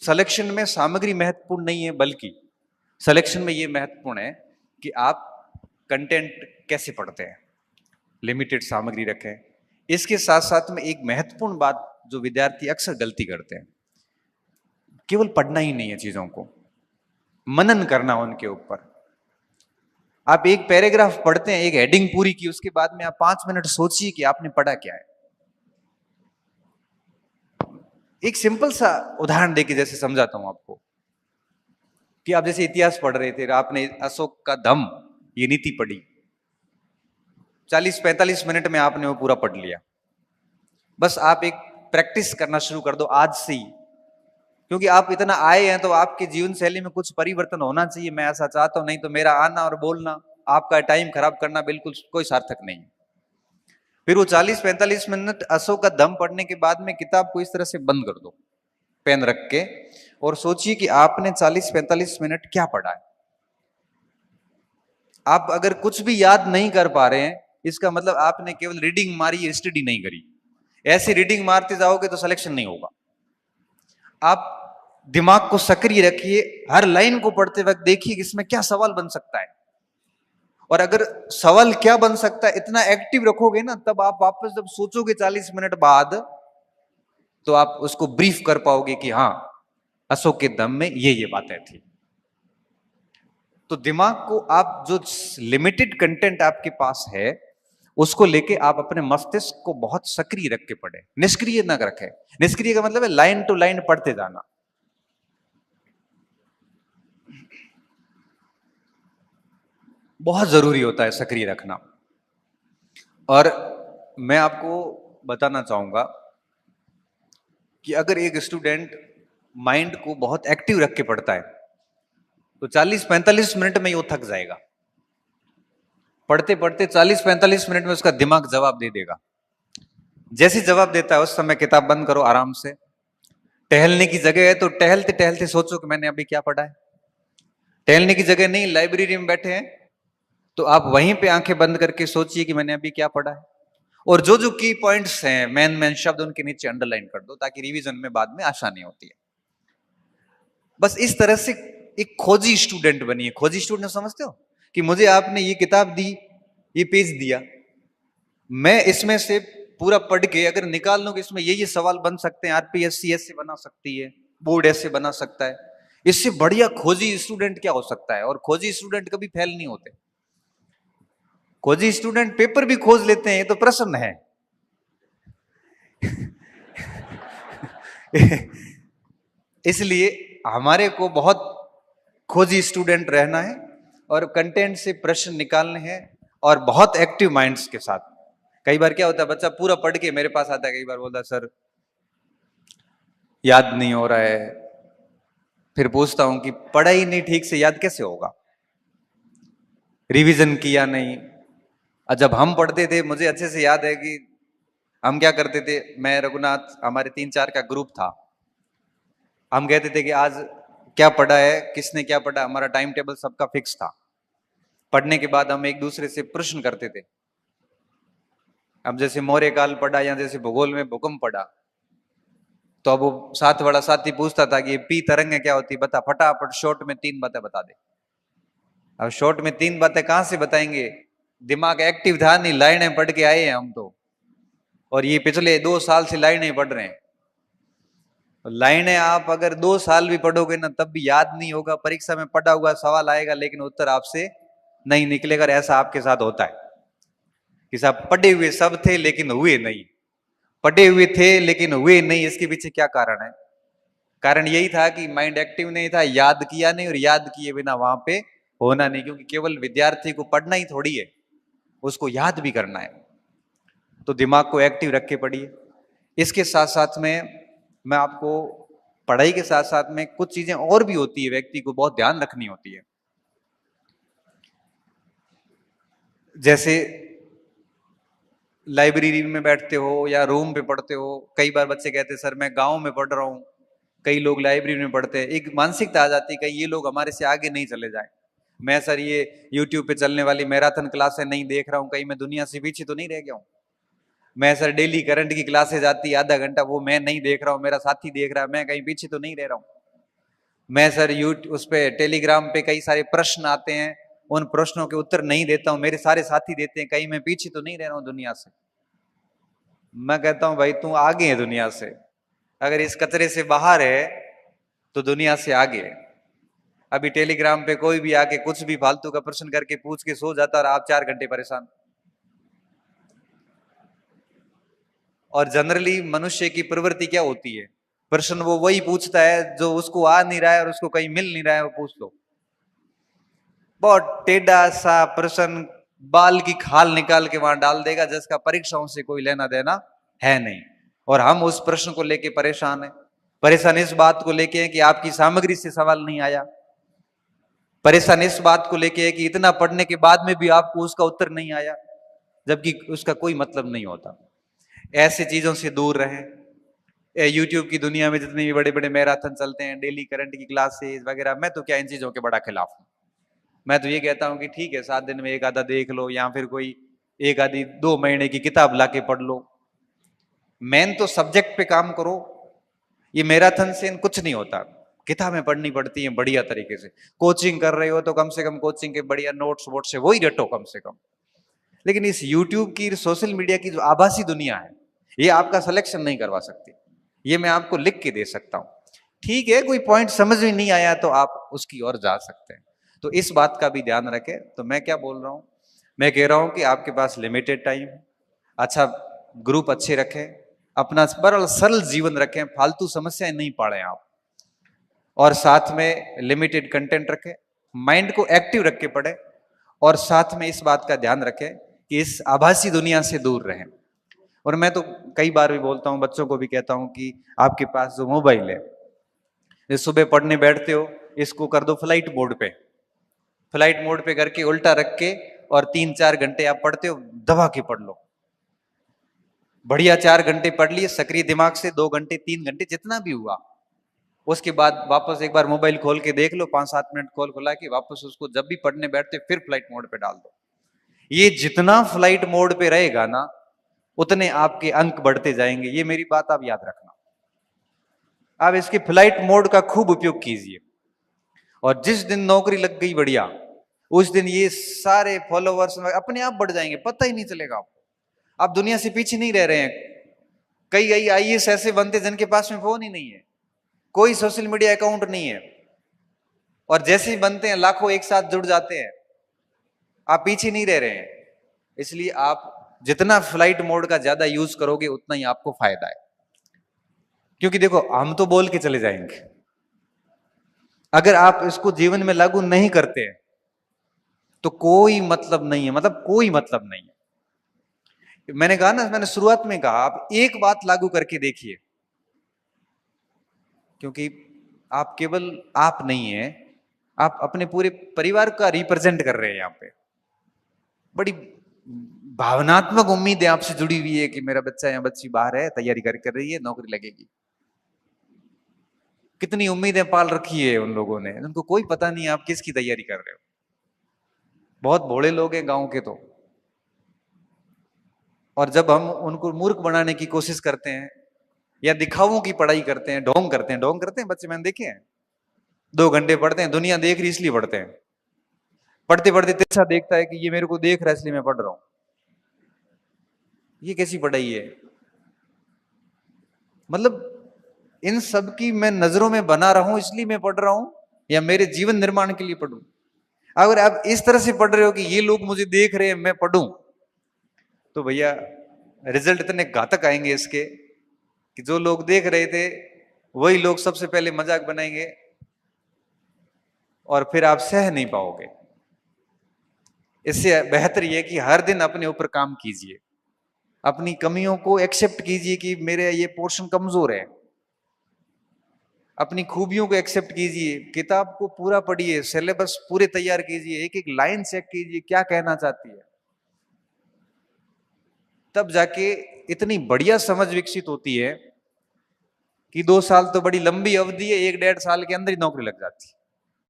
Selection में सामग्री महत्वपूर्ण नहीं है, बल्कि सिलेक्शन में ये महत्वपूर्ण है कि आप कंटेंट कैसे पढ़ते हैं, लिमिटेड सामग्री रखें। इसके साथ साथ में एक महत्वपूर्ण बात जो विद्यार्थी अक्सर गलती करते हैं, केवल पढ़ना ही नहीं है, चीजों को मनन करना उनके ऊपर। आप एक पैराग्राफ पढ़ते हैं, एक हेडिंग पूरी की, उसके बाद में आप 5 मिनट सोचिए कि आपने पढ़ा क्या है। एक सिंपल सा उदाहरण देके जैसे समझाता हूं आपको कि आप जैसे इतिहास पढ़ रहे थे, आपने अशोक का दम ये नीति पढ़ी, 40-45 मिनट में आपने वो पूरा पढ़ लिया। बस आप एक प्रैक्टिस करना शुरू कर दो आज से ही, क्योंकि आप इतना आए हैं तो आपकी जीवन शैली में कुछ परिवर्तन होना चाहिए। मैं ऐसा चाहता हूं, नहीं तो मेरा आना और बोलना, आपका टाइम खराब करना बिल्कुल कोई सार्थक नहीं। फिर वो 40-45 मिनट अशोक का दम पढ़ने के बाद में किताब को इस तरह से बंद कर दो, पेन रख के, और सोचिए कि आपने 40-45 मिनट क्या पढ़ा है। आप अगर कुछ भी याद नहीं कर पा रहे हैं, इसका मतलब आपने केवल रीडिंग मारी, स्टडी नहीं करी। ऐसी रीडिंग मारते जाओगे तो सिलेक्शन नहीं होगा। आप दिमाग को सक्रिय रखिए, हर लाइन को पढ़ते वक्त देखिए कि इसमें क्या सवाल बन सकता है, और अगर सवाल क्या बन सकता है इतना एक्टिव रखोगे ना, तब आप वापस जब सोचोगे 40 मिनट बाद, तो आप उसको ब्रीफ कर पाओगे कि हाँ, अशोक के दम में ये बातें थी। तो दिमाग को आप जो लिमिटेड कंटेंट आपके पास है उसको लेके आप अपने मस्तिष्क को बहुत सक्रिय रख के पढ़े, निष्क्रिय ना रखें। निष्क्रिय का मतलब है लाइन टू लाइन पढ़ते जाना। बहुत जरूरी होता है सक्रिय रखना। और मैं आपको बताना चाहूंगा कि अगर एक स्टूडेंट माइंड को बहुत एक्टिव रख के पढ़ता है तो 40-45 मिनट में वो थक जाएगा। पढ़ते पढ़ते 40-45 मिनट में उसका दिमाग जवाब दे देगा। जैसे जवाब देता है उस समय किताब बंद करो, आराम से। टहलने की जगह है तो टहलते टहलते सोचो कि मैंने अभी क्या पढ़ा है। टहलने की जगह नहीं, लाइब्रेरी में बैठे हैं तो आप वहीं पे आंखें बंद करके सोचिए कि मैंने अभी क्या पढ़ा है, और जो जो की पॉइंट्स हैं, मेन मेन शब्द, उनके नीचे अंडरलाइन कर दो ताकि रिवीजन में बाद में आसानी होती है। बस इस तरह से एक खोजी स्टूडेंट बनिए। खोजी स्टूडेंट समझते हो कि मुझे आपने ये किताब दी, ये पेज दिया, मैं इसमें से पूरा पढ़ के अगर निकाल लूं कि इसमें ये सवाल बन सकते हैं, आरपीएससी ऐसे बना सकती है, बोर्ड ऐसे बना सकता है, इससे बढ़िया खोजी स्टूडेंट क्या हो सकता है। और खोजी स्टूडेंट कभी फेल नहीं होते। खोजी स्टूडेंट पेपर भी खोज लेते हैं, ये तो प्रश्न है। इसलिए हमारे को बहुत खोजी स्टूडेंट रहना है और कंटेंट से प्रश्न निकालने हैं, और बहुत एक्टिव माइंड्स के साथ। कई बार क्या होता है, बच्चा पूरा पढ़ के मेरे पास आता है, कई बार बोलता है सर याद नहीं हो रहा है। फिर पूछता हूं कि पढ़ा ही नहीं ठीक से, याद कैसे होगा, रिवीजन किया नहीं। जब हम पढ़ते थे मुझे अच्छे से याद है कि हम क्या करते थे, मैं रघुनाथ, हमारे 3-4 का ग्रुप था, हम कहते थे कि आज क्या पढ़ा है, किसने क्या पढ़ा, हमारा टाइम टेबल सबका फिक्स था। पढ़ने के बाद हम एक दूसरे से प्रश्न करते थे। अब जैसे मौर्य काल पढ़ा या जैसे भूगोल में भूकंप पढ़ा, तो अब वो साथ वाला साथी पूछता था कि ये पी तरंग क्या होती, बता फटाफट शॉर्ट में 3 बातें बता दे। अब शॉर्ट में 3 बातें कहां से बताएंगे, दिमाग एक्टिव था नहीं, लाइनें पढ़ के आए हैं हम तो, और ये पिछले 2 साल से लाइनें पढ़ रहे हैं। लाइनें आप अगर 2 साल भी पढ़ोगे ना तब भी याद नहीं होगा। परीक्षा में पढ़ा हुआ सवाल आएगा लेकिन उत्तर आपसे नहीं निकलेगा। ऐसा आपके साथ होता है कि साहब पढ़े हुए सब थे लेकिन हुए नहीं, पढ़े हुए थे लेकिन हुए नहीं। इसके पीछे क्या कारण है? कारण यही था कि माइंड एक्टिव नहीं था, याद किया नहीं, और याद किए बिना वहां पे होना नहीं, क्योंकि केवल विद्यार्थी को पढ़ना ही थोड़ी है, उसको याद भी करना है। तो दिमाग को एक्टिव रख के पढ़िए। इसके साथ साथ में मैं आपको, पढ़ाई के साथ साथ में कुछ चीजें और भी होती है, व्यक्ति को बहुत ध्यान रखनी होती है। जैसे लाइब्रेरी में बैठते हो या रूम पे पढ़ते हो, कई बार बच्चे कहते हैं सर मैं गांव में पढ़ रहा हूं, कई लोग लाइब्रेरी में पढ़ते हैं। एक मानसिकता आ जाती है कहीं ये लोग हमारे से आगे नहीं चले जाए। मैं सर ये यूट्यूब पे चलने वाली मैराथन क्लासें नहीं देख रहा हूं, कहीं मैं दुनिया से पीछे तो नहीं रह गया हूं। मैं सर डेली करंट की क्लासेज आती है आधा घंटा, वो मैं नहीं देख रहा हूं, मेरा साथी देख रहा है, मैं कहीं पीछे तो नहीं रह रहा हूं। मैं सर उस पे टेलीग्राम पे कई सारे प्रश्न आते हैं, उन प्रश्नों के उत्तर नहीं देता हूं, मेरे सारे साथी देते हैं, कहीं मैं पीछे तो नहीं रह रहा हूं दुनिया से। मैं कहता हूं भाई तू आगे है दुनिया से, अगर इस कचरे से बाहर है तो दुनिया से आगे है। अभी टेलीग्राम पे कोई भी आके कुछ भी फालतू का प्रश्न करके पूछ के सो जाता और आप 4 घंटे परेशान। और जनरली मनुष्य की प्रवृत्ति क्या होती है, प्रश्न वो वही पूछता है जो उसको आ नहीं रहा है और उसको कहीं मिल नहीं रहा है, वो पूछ लो। बहुत टेढ़ा सा प्रश्न, बाल की खाल निकाल के वहां डाल देगा, जिसका परीक्षाओं से कोई लेना देना है नहीं। और हम उस प्रश्न को लेके परेशान है। परेशान इस बात को लेके है कि आपकी सामग्री से सवाल नहीं आया, परेशान इस बात को लेके है कि इतना पढ़ने के बाद में भी आपको उसका उत्तर नहीं आया, जबकि उसका कोई मतलब नहीं होता। ऐसे चीजों से दूर रहें। यूट्यूब की दुनिया में जितने भी बड़े बड़े मैराथन चलते हैं, डेली करंट की क्लासेस वगैरह, मैं तो क्या इन चीजों के बड़ा खिलाफ हूं। मैं तो ये कहता हूं कि ठीक है 7 दिन में एक आधा देख लो, या फिर कोई एक आधी 2 महीने की किताब लाके पढ़ लो, मेन तो सब्जेक्ट पे काम करो। ये मैराथन से कुछ नहीं होता, किताबें पढ़नी पड़ती हैं बढ़िया तरीके से। कोचिंग कर रहे हो तो कम से कम कोचिंग के बढ़िया नोट्स वोट्स से वही रटो कम से कम। लेकिन इस यूट्यूब की, सोशल मीडिया की जो आभासी दुनिया है, ये आपका सिलेक्शन नहीं करवा सकती। ये मैं आपको लिख के दे सकता हूं। ठीक है, कोई पॉइंट समझ में नहीं आया तो आप उसकी ओर जा सकते हैं। तो इस बात का भी ध्यान रखें। तो मैं क्या बोल रहा हूं, मैं कह रहा हूं कि आपके पास लिमिटेड टाइम है, अच्छा ग्रुप अच्छे रखें, अपना सरल सरल जीवन रखें, फालतू समस्याएं नहीं पाड़ें आप, और साथ में लिमिटेड कंटेंट रखें, माइंड को एक्टिव रख के पढ़ें, और साथ में इस बात का ध्यान रखें कि इस आभासी दुनिया से दूर रहें। और मैं तो कई बार भी बोलता हूं, बच्चों को भी कहता हूं कि आपके पास जो मोबाइल है, ये सुबह पढ़ने बैठते हो, इसको कर दो फ्लाइट मोड पे। फ्लाइट मोड पे करके उल्टा रख के, और 3-4 घंटे आप पढ़ते हो, दबा के पढ़ लो। बढ़िया 4 घंटे पढ़ लिए सक्रिय दिमाग से, 2 घंटे 3 घंटे जितना भी हुआ, उसके बाद वापस एक बार मोबाइल खोल के देख लो, 5-7 मिनट खोल खुला के वापस उसको जब भी पढ़ने बैठते फिर फ्लाइट मोड पे डाल दो। ये जितना फ्लाइट मोड पे रहेगा ना, उतने आपके अंक बढ़ते जाएंगे। ये मेरी बात आप याद रखना। आप इसके फ्लाइट मोड का खूब उपयोग कीजिए, और जिस दिन नौकरी लग गई बढ़िया, उस दिन ये सारे फॉलोवर्स अपने आप बढ़ जाएंगे, पता ही नहीं चलेगा आपको। आप दुनिया से पीछे नहीं रह रहे हैं। कई कई आईएएस ऐसे बनते जिनके पास में फोन ही नहीं है, कोई सोशल मीडिया अकाउंट नहीं है, और जैसे ही बनते हैं लाखों एक साथ जुड़ जाते हैं। आप पीछे नहीं रह रहे हैं। इसलिए आप जितना फ्लाइट मोड का ज्यादा यूज करोगे उतना ही आपको फायदा है। क्योंकि देखो, हम तो बोल के चले जाएंगे, अगर आप इसको जीवन में लागू नहीं करते हैं तो कोई मतलब नहीं है, मतलब कोई मतलब नहीं है। मैंने कहा ना, मैंने शुरुआत में कहा, आप एक बात लागू करके देखिए, क्योंकि आप केवल आप नहीं है, आप अपने पूरे परिवार का रिप्रेजेंट कर रहे हैं। यहाँ पे बड़ी भावनात्मक उम्मीद है आपसे जुड़ी हुई है कि मेरा बच्चा या बच्ची बाहर है, तैयारी कर रही है, नौकरी लगेगी। कितनी उम्मीदें पाल रखी है उन लोगों ने, उनको कोई पता नहीं आप किसकी तैयारी कर रहे हो। बहुत भोले लोग हैं गांव के तो। और जब हम उनको मूर्ख बनाने की कोशिश करते हैं, या दिखावों की पढ़ाई करते हैं, ढोंग करते हैं बच्चे, मैंने देखे हैं। 2 घंटे पढ़ते हैं, दुनिया देख रही इसलिए पढ़ते हैं। पढ़ते पढ़ते तिरछा देखता है कि ये मेरे को देख रहा है इसलिए मैं पढ़ रहा हूं। ये कैसी पढ़ाई है? मतलब इन सब की मैं नजरों में बना रहा हूं इसलिए मैं पढ़ रहा हूं, या मेरे जीवन निर्माण के लिए पढ़ूं? अगर आप इस तरह से पढ़ रहे हो कि ये लोग मुझे देख रहे हैं मैं पढ़ूं, तो भैया रिजल्ट इतने घातक आएंगे इसके कि जो लोग देख रहे थे वही लोग सबसे पहले मजाक बनाएंगे, और फिर आप सह नहीं पाओगे। इससे बेहतर यह कि हर दिन अपने ऊपर काम कीजिए, अपनी कमियों को एक्सेप्ट कीजिए कि मेरे ये पोर्शन कमजोर है, अपनी खूबियों को एक्सेप्ट कीजिए, किताब को पूरा पढ़िए, सिलेबस पूरे तैयार कीजिए, एक एक लाइन चेक कीजिए क्या कहना चाहती है। तब जाके इतनी बढ़िया समझ विकसित होती है कि 2 साल तो बड़ी लंबी अवधि है, 1-1.5 साल के अंदर ही नौकरी लग जाती है।